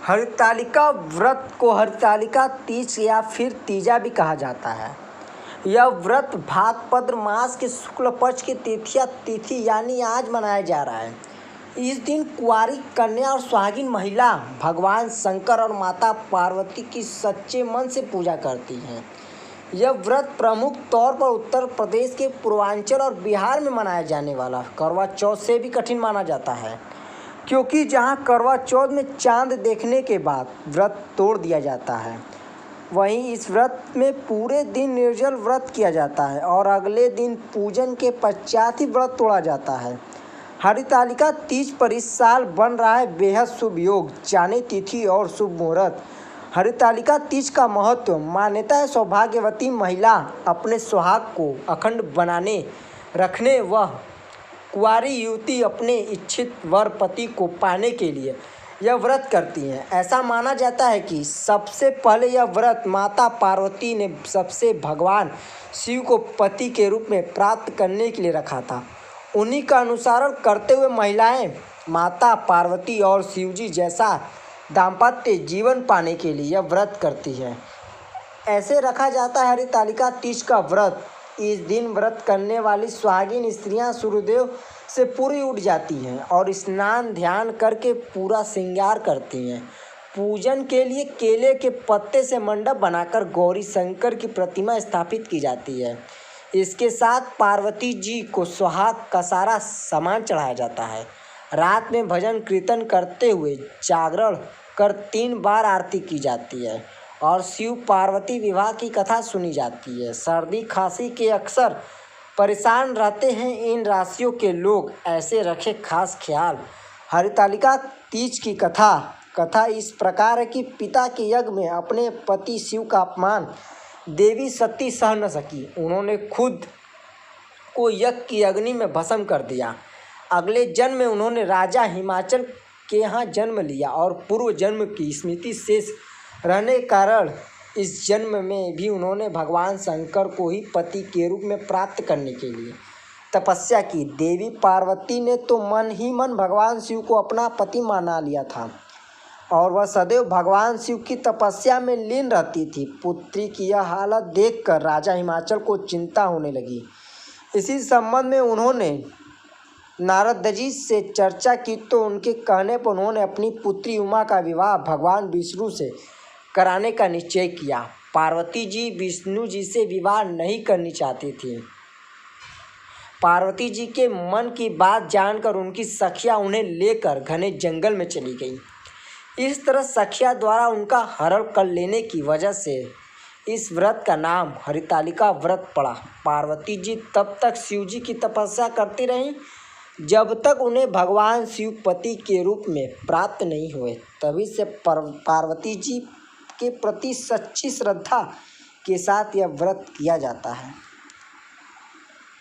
हरितालिका व्रत को हरितालिका तीज या फिर तीजा भी कहा जाता है। यह व्रत भाद्रपद मास के शुक्ल पक्ष की तिथि यानी आज मनाया जा रहा है। इस दिन कुंवारी कन्या और सुहागिन महिला भगवान शंकर और माता पार्वती की सच्चे मन से पूजा करती हैं। यह व्रत प्रमुख तौर पर उत्तर प्रदेश के पूर्वांचल और बिहार में मनाया जाने वाला करवा चौथ से भी कठिन माना जाता है, क्योंकि जहां करवा चौथ में चांद देखने के बाद व्रत तोड़ दिया जाता है, वहीं इस व्रत में पूरे दिन निर्जल व्रत किया जाता है और अगले दिन पूजन के पश्चात ही व्रत तोड़ा जाता है। हरितालिका तीज पर इस साल बन रहा है बेहद शुभ योग, चांदी तिथि और शुभ मुहूर्त। हरितालिका तीज का महत्व मान्यता है सौभाग्यवती महिला अपने सुहाग को अखंड बनाने रखने व कुंवारी युवती अपने इच्छित वर पति को पाने के लिए यह व्रत करती हैं। ऐसा माना जाता है कि सबसे पहले यह व्रत माता पार्वती ने सबसे भगवान शिव को पति के रूप में प्राप्त करने के लिए रखा था। उन्हीं का अनुसरण करते हुए महिलाएं माता पार्वती और शिवजी जैसा दाम्पत्य जीवन पाने के लिए यह व्रत करती है। ऐसे रखा जाता है हरितालिका तीज का व्रत। इस दिन व्रत करने वाली सुहागिन स्त्रियां सूर्यदेव से पूरी उठ जाती हैं और स्नान ध्यान करके पूरा श्रृंगार करती हैं। पूजन के लिए केले के पत्ते से मंडप बनाकर गौरी शंकर की प्रतिमा स्थापित की जाती है। इसके साथ पार्वती जी को सुहाग का सारा सामान चढ़ाया जाता है। रात में भजन कीर्तन करते हुए जागरण कर 3 बार आरती की जाती है और शिव पार्वती विवाह की कथा सुनी जाती है। सर्दी खांसी के अक्सर परेशान रहते हैं इन राशियों के लोग, ऐसे रखे खास ख्याल। हरितालिका तीज की कथा इस प्रकार है कि पिता के यज्ञ में अपने पति शिव का अपमान देवी सती सह न सकी। उन्होंने खुद को यज्ञ की अग्नि में भस्म कर दिया। अगले जन्म में उन्होंने राजा हिमाचल के यहाँ जन्म लिया और पूर्व जन्म की स्मृति शेष रहने के कारण इस जन्म में भी उन्होंने भगवान शंकर को ही पति के रूप में प्राप्त करने के लिए तपस्या की। देवी पार्वती ने तो मन ही मन भगवान शिव को अपना पति माना लिया था और वह सदैव भगवान शिव की तपस्या में लीन रहती थी। पुत्री की यह हालत देखकर राजा हिमाचल को चिंता होने लगी। इसी संबंध में उन्होंने नारद जी से चर्चा की तो उनके कहने पर उन्होंने अपनी पुत्री उमा का विवाह भगवान विष्णु से कराने का निश्चय किया। पार्वती जी विष्णु जी से विवाह नहीं करनी चाहती थी। पार्वती जी के मन की बात जानकर उनकी सखियां उन्हें लेकर घने जंगल में चली गईं। इस तरह सखिया द्वारा उनका हरण कर लेने की वजह से इस व्रत का नाम हरितालिका व्रत पड़ा। पार्वती जी तब तक शिव जी की तपस्या करती रहीं जब तक उन्हें भगवान शिव पति के रूप में प्राप्त नहीं हुए। तभी से पार्वती जी के प्रति सच्ची श्रद्धा के साथ यह व्रत किया जाता है।